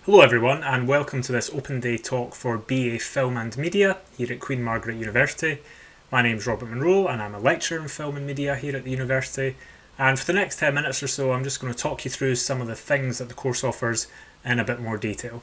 Hello everyone and welcome to this open day talk for BA Film and Media here at Queen Margaret University. My name's Robert Monroe and I'm a lecturer in film and media here at the university, and for the next 10 minutes or so I'm just going to talk you through some of the things that the course offers in a bit more detail.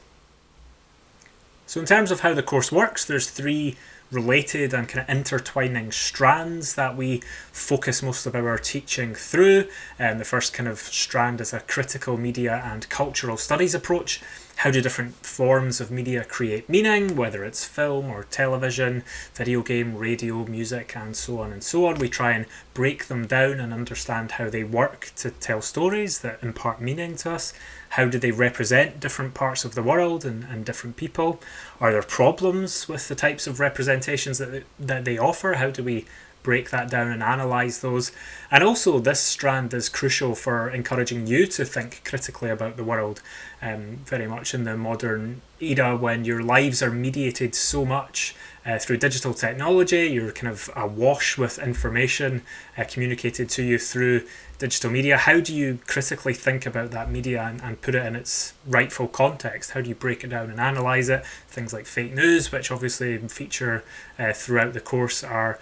So in terms of how the course works, there's three related and kind of intertwining strands that we focus most of our teaching through. And the first kind of strand is a critical media and cultural studies approach. How do different forms of media create meaning, whether it's film or television, video game, radio, music, and so on and so on. We try and break them down and understand how they work to tell stories that impart meaning to us. How do they represent different parts of the world and different people? Are there problems with the types of representations that they offer? How do we break that down and analyse those? And also this strand is crucial for encouraging you to think critically about the world, very much in the modern era when your lives are mediated so much through digital technology. You're kind of awash with information communicated to you through digital media. How do you critically think about that media and put it in its rightful context? How do you break it down and analyse it? Things like fake news, which obviously feature throughout the course, are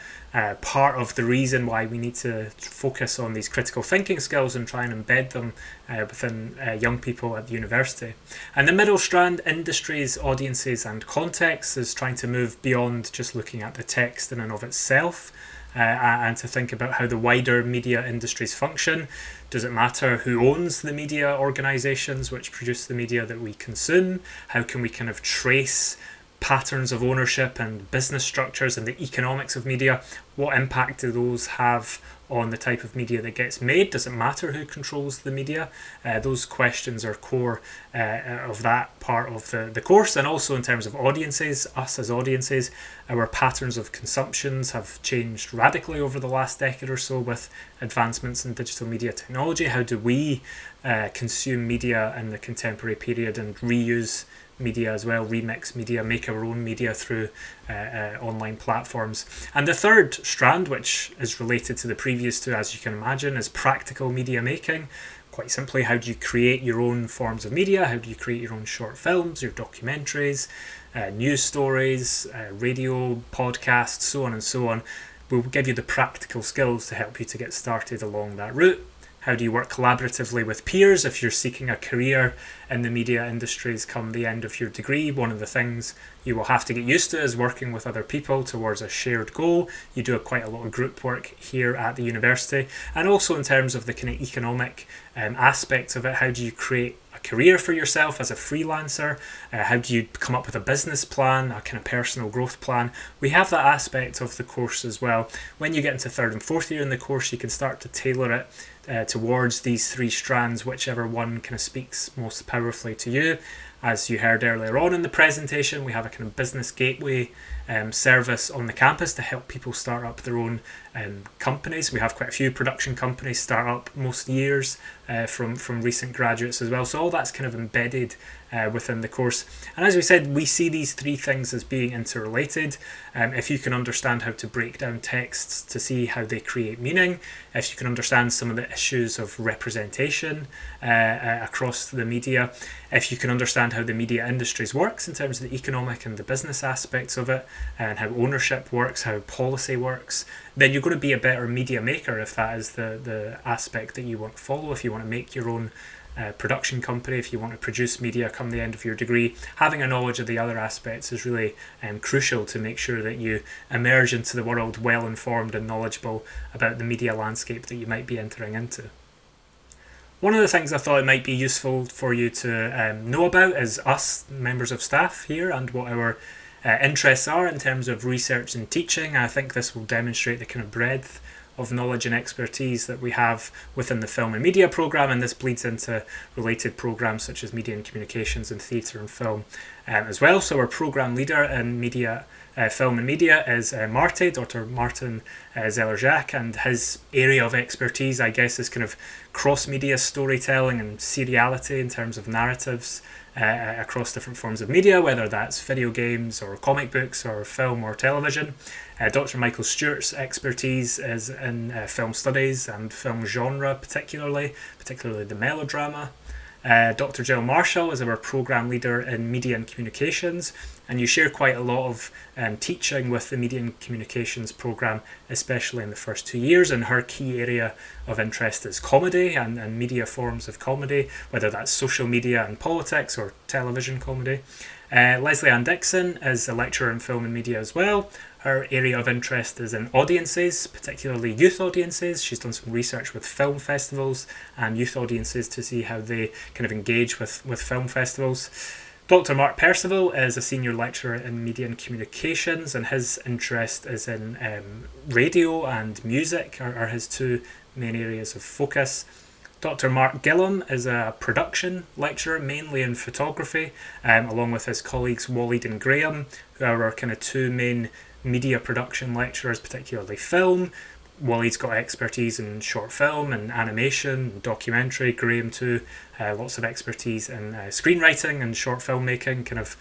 part of the reason why we need to focus on these critical thinking skills and try and embed them within young people at the university. And the middle strand, industries, audiences and contexts, is trying to move beyond just looking at the text in and of itself and to think about how the wider media industries function. Does it matter who owns the media organisations which produce the media that we consume? How can we kind of trace patterns of ownership and business structures and the economics of media? What impact do those have on the type of media that gets made? Does it matter who controls the media? Those questions are core of that part of the course. And also in terms of audiences, us as audiences, our patterns of consumptions have changed radically over the last decade or so with advancements in digital media technology. How do we consume media in the contemporary period and reuse media as well, remix media, make our own media through online platforms? And the third strand, which is related to the previous two as you can imagine, is practical media making. Quite simply, how do you create your own forms of media? How do you create your own short films, your documentaries, news stories, radio, podcasts, so on and so on? We'll give you the practical skills to help you to get started along that route. How do you work collaboratively with peers if you're seeking a career in the media industries come the end of your degree? One of the things you will have to get used to is working with other people towards a shared goal. You do quite a lot of group work here at the university. And also in terms of the kind of economic aspects of it, how do you create a career for yourself as a freelancer? How do you come up with a business plan, a kind of personal growth plan? We have that aspect of the course as well. When you get into third and fourth year in the course, you can start to tailor it towards these three strands, whichever one kind of speaks most powerfully to you. As you heard earlier on in the presentation, we have a kind of business gateway service on the campus to help people start up their own companies. We have quite a few production companies start up most years from recent graduates as well. So all that's kind of embedded within the course. And as we said, we see these three things as being interrelated. If you can understand how to break down texts to see how they create meaning, if you can understand some of the issues of representation across the media, if you can understand how the media industries works in terms of the economic and the business aspects of it, and how ownership works, how policy works, then you're going to be a better media maker if that is the aspect that you want to follow. If you want to make your own production company, if you want to produce media come the end of your degree, having a knowledge of the other aspects is really crucial to make sure that you emerge into the world well informed and knowledgeable about the media landscape that you might be entering into. One of the things I thought it might be useful for you to know about is us, members of staff here, and what our interests are in terms of research and teaching. I think this will demonstrate the kind of breadth of knowledge and expertise that we have within the film and media programme, and this bleeds into related programmes such as media and communications and theatre and film as well. So our programme leader in media, film and media is Dr. Martin Zeller-Jacques, and his area of expertise, I guess, is kind of cross-media storytelling and seriality in terms of narratives across different forms of media, whether that's video games or comic books or film or television. Dr. Michael Stewart's expertise is in film studies and film genre, particularly the melodrama. Dr. Jill Marshall is our program leader in media and communications, and you share quite a lot of teaching with the media and communications program, especially in the first 2 years. And her key area of interest is comedy and media forms of comedy, whether that's social media and politics or television comedy. Leslie Ann Dixon is a lecturer in film and media as well. Her area of interest is in audiences, particularly youth audiences. She's done some research with film festivals and youth audiences to see how they kind of engage with film festivals. Dr. Mark Percival is a senior lecturer in media and communications, and his interest is in radio and music are his two main areas of focus. Dr. Mark Gillum is a production lecturer, mainly in photography, along with his colleagues Waleed and Graham, who are our kind of two main media production lecturers, particularly film. Waleed's got expertise in short film and animation, documentary. Graham too, lots of expertise in screenwriting and short filmmaking, kind of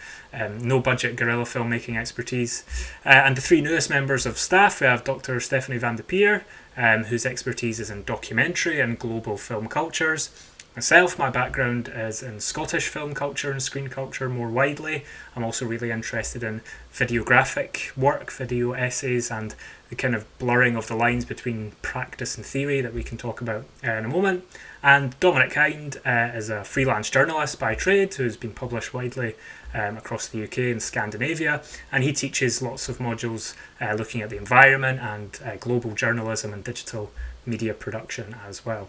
no-budget guerrilla filmmaking expertise. And the three newest members of staff, we have Dr. Stephanie van de Peer, whose expertise is in documentary and global film cultures. Myself, my background is in Scottish film culture and screen culture more widely. I'm also really interested in videographic work, video essays, and the kind of blurring of the lines between practice and theory that we can talk about in a moment. And Dominic Hind is a freelance journalist by trade who's been published widely across the UK and Scandinavia, and he teaches lots of modules looking at the environment and global journalism and digital media production as well.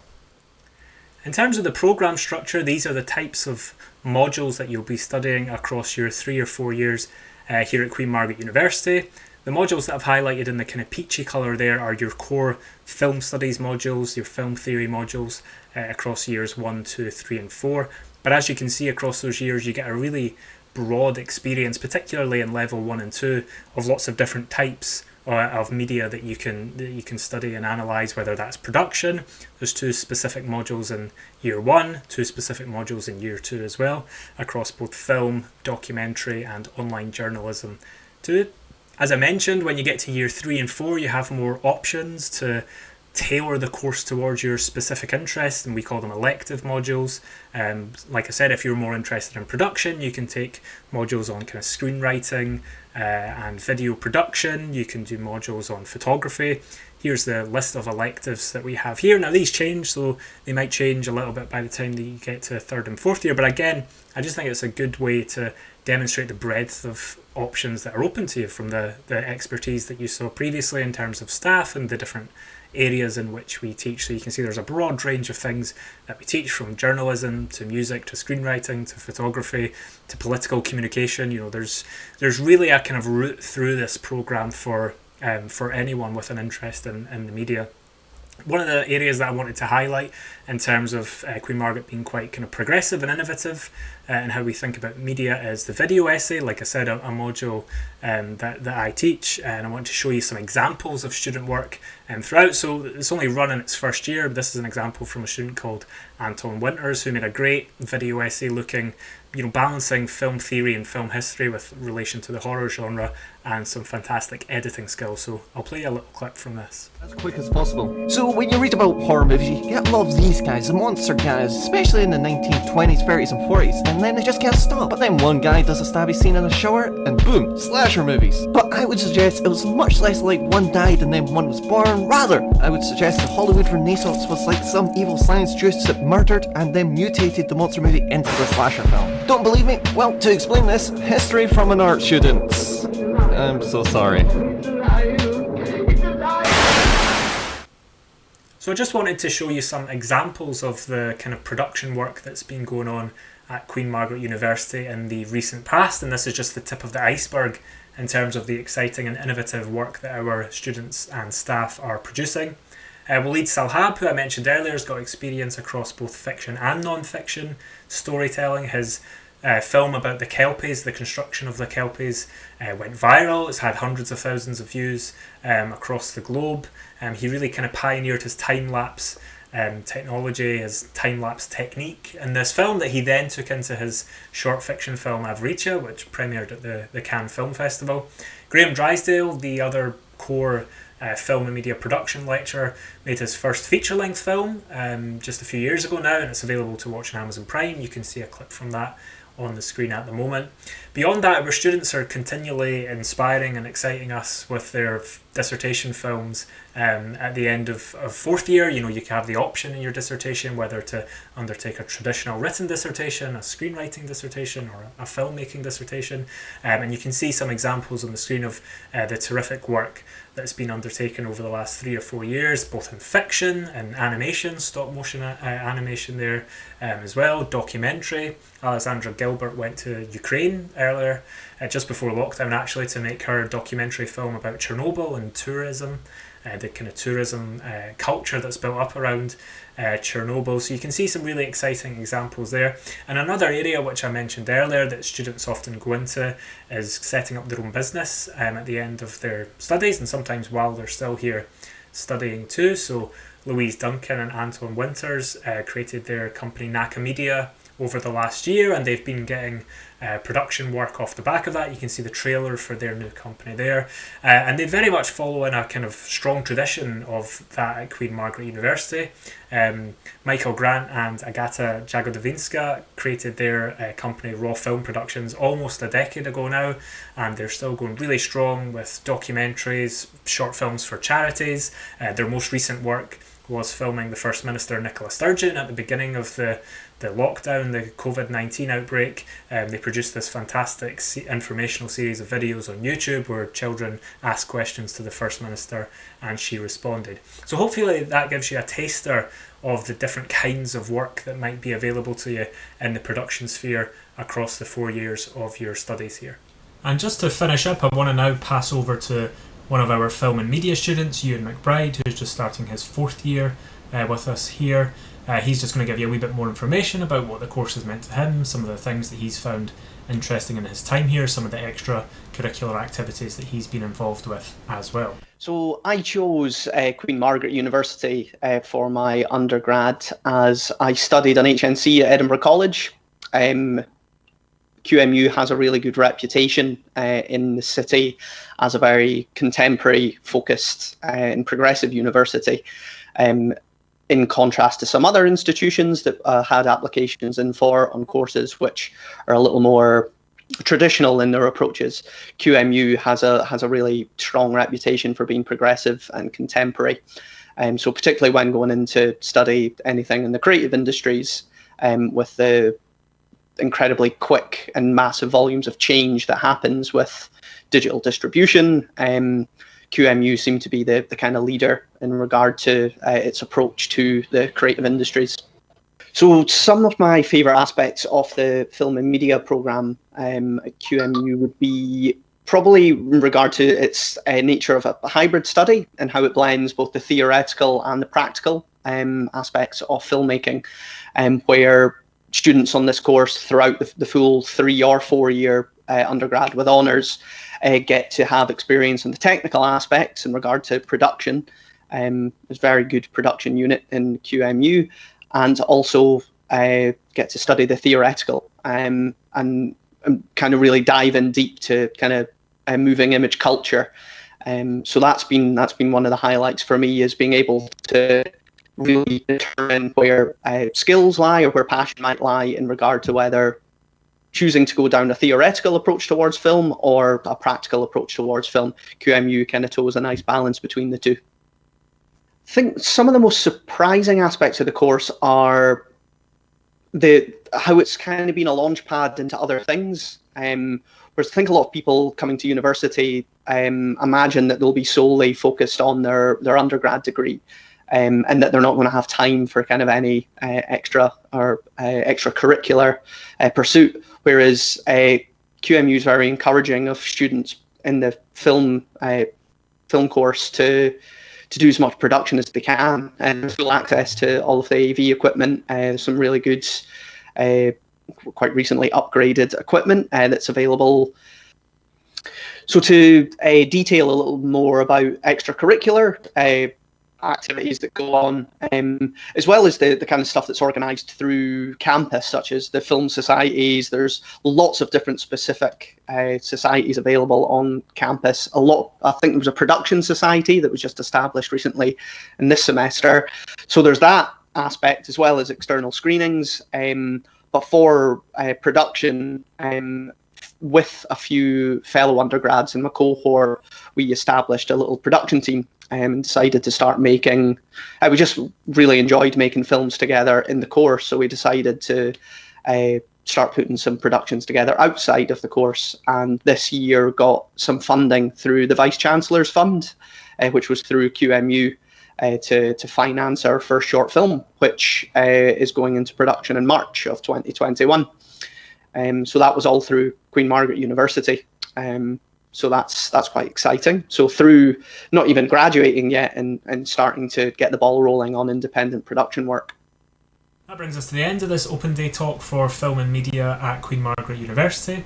In terms of the programme structure, these are the types of modules that you'll be studying across your 3 or 4 years here at Queen Margaret University. The modules that I've highlighted in the kind of peachy colour there are your core film studies modules, your film theory modules across years 1, 2, 3 and 4. But as you can see across those years, you get a really broad experience, particularly in level 1 and 2, of lots of different types of media that you can study and analyse, whether that's production. There's 2 specific modules in year 1, 2 specific modules in year 2 as well, across both film, documentary and online journalism too. As I mentioned, when you get to year 3 and 4, you have more options to tailor the course towards your specific interest, and we call them elective modules. Like I said, if you're more interested in production, you can take modules on kind of screenwriting and video production. You can do modules on photography. Here's the list of electives that we have here. Now these change, so they might change a little bit by the time that you get to 3rd and 4th year, but again, I just think it's a good way to demonstrate the breadth of options that are open to you from the expertise that you saw previously in terms of staff and the different areas in which we teach. So you can see there's a broad range of things that we teach, from journalism to music to screenwriting to photography to political communication. You know, there's really a kind of route through this program for anyone with an interest in the media. One of the areas that I wanted to highlight in terms of Queen Margaret being quite kind of progressive and innovative in how we think about media is the video essay. Like I said, a module that I teach, and I want to show you some examples of student work throughout. So it's only run in its first year. This is an example from a student called Anton Winters, who made a great video essay looking, balancing film theory and film history with relation to the horror genre, and some fantastic editing skills. So I'll play a little clip from this. As quick as possible. So when you read about horror movies, you get a lot of these guys, the monster guys, especially in the 1920s, 30s and 40s, and then they just can't stop. But then one guy does a stabby scene in a shower, and boom, slasher movies. But I would suggest it was much less like one died and then one was born. Rather, I would suggest the Hollywood Renaissance was like some evil science juice that murdered and then mutated the monster movie into the slasher film. Don't believe me? Well, to explain this, history from an art student. I'm so sorry. So I just wanted to show you some examples of the kind of production work that's been going on at Queen Margaret University in the recent past, and this is just the tip of the iceberg in terms of the exciting and innovative work that our students and staff are producing. Waleed Salhab, who I mentioned earlier, has got experience across both fiction and non-fiction storytelling. His film about the Kelpies, the construction of the Kelpies, went viral. It's had hundreds of thousands of views across the globe. He really kind of pioneered his time-lapse technology, his time-lapse technique in this film that he then took into his short fiction film Avricia, which premiered at the Cannes Film Festival. Graham Drysdale, the other core film and media production lecturer, made his first feature-length film just a few years ago now, and it's available to watch on Amazon Prime. You can see a clip from that on the screen at the moment. Beyond that, our students are continually inspiring and exciting us with their dissertation films. At the end of fourth year, you can have the option in your dissertation whether to undertake a traditional written dissertation, a screenwriting dissertation, or a filmmaking dissertation. And you can see some examples on the screen of the terrific work that's been undertaken over the last 3 or 4 years, both in fiction and animation, stop motion animation there as well, documentary. Alexandra Gilbert went to Ukraine earlier, just before lockdown actually, to make her documentary film about Chernobyl and tourism, the kind of tourism culture that's built up around Chernobyl. So you can see some really exciting examples there. And another area which I mentioned earlier that students often go into is setting up their own business at the end of their studies, and sometimes while they're still here studying too. So Louise Duncan and Anton Winters created their company Naka Media over the last year, and they've been getting production work off the back of that. You can see the trailer for their new company there, and they very much follow in a kind of strong tradition of that at Queen Margaret University. Michael Grant and Agata Jagodowinska created their company Raw Film Productions almost a decade ago now, and they're still going really strong with documentaries, short films for charities. Their most recent work was filming the First Minister Nicola Sturgeon at the beginning of the lockdown, the COVID-19 outbreak. They produced this fantastic informational series of videos on YouTube where children asked questions to the First Minister and she responded. So hopefully that gives you a taster of the different kinds of work that might be available to you in the production sphere across the 4 years of your studies here. And just to finish up, I want to now pass over to one of our film and media students, Ewan McBride, who's just starting his 4th year with us here. He's just going to give you a wee bit more information about what the course has meant to him, some of the things that he's found interesting in his time here, some of the extra curricular activities that he's been involved with as well. So I chose Queen Margaret University for my undergrad as I studied an HNC at Edinburgh College. QMU has a really good reputation in the city as a very contemporary, focused and progressive university. In contrast to some other institutions that had applications in for on courses which are a little more traditional in their approaches, QMU has a really strong reputation for being progressive and contemporary. So particularly when going in to study anything in the creative industries, with the incredibly quick and massive volumes of change that happens with digital distribution, QMU seemed to be the kind of leader in regard to its approach to the creative industries. So some of my favourite aspects of the film and media programme at QMU would be probably in regard to its nature of a hybrid study and how it blends both the theoretical and the practical aspects of filmmaking, where students on this course throughout the full 3 or 4 year undergrad with honours get to have experience in the technical aspects in regard to production. There's a very good production unit in QMU, and also get to study the theoretical and kind of really dive in deep to kind of moving image culture. So that's been one of the highlights for me, is being able to really determine where skills lie or where passion might lie in regard to whether choosing to go down a theoretical approach towards film or a practical approach towards film. QMU kind of toes a nice balance between the two. I think some of the most surprising aspects of the course are how it's kind of been a launch pad into other things. Whereas I think a lot of people coming to university imagine that they'll be solely focused on their undergrad degree, and that they're not going to have time for kind of any extra or extracurricular pursuit. Whereas QMU is very encouraging of students in the film course to do as much production as they can, and full access to all of the AV equipment. Some really good, quite recently upgraded equipment that's available. So to detail a little more about extracurricular, activities that go on, as well as the kind of stuff that's organised through campus, such as the film societies. There's lots of different specific societies available on campus. I think there was a production society that was just established recently in this semester. So there's that aspect, as well as external screenings. But for production, with a few fellow undergrads in my cohort, we established a little production team and decided to start making. We just really enjoyed making films together in the course, so we decided to start putting some productions together outside of the course. And this year got some funding through the Vice Chancellor's Fund, which was through QMU, to finance our first short film, which is going into production in March of 2021. So that was all through Queen Margaret University. So that's quite exciting. So through not even graduating yet and starting to get the ball rolling on independent production work. That brings us to the end of this open day talk for film and media at Queen Margaret University.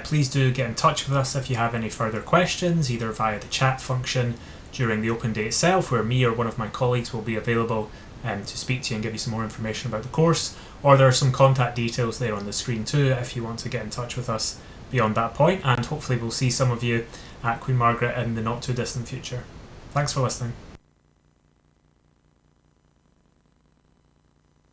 Please do get in touch with us if you have any further questions, either via the chat function during the open day itself, where me or one of my colleagues will be available to speak to you and give you some more information about the course, or there are some contact details there on the screen too if you want to get in touch with us beyond that point, and hopefully we'll see some of you at Queen Margaret in the not too distant future. Thanks for listening.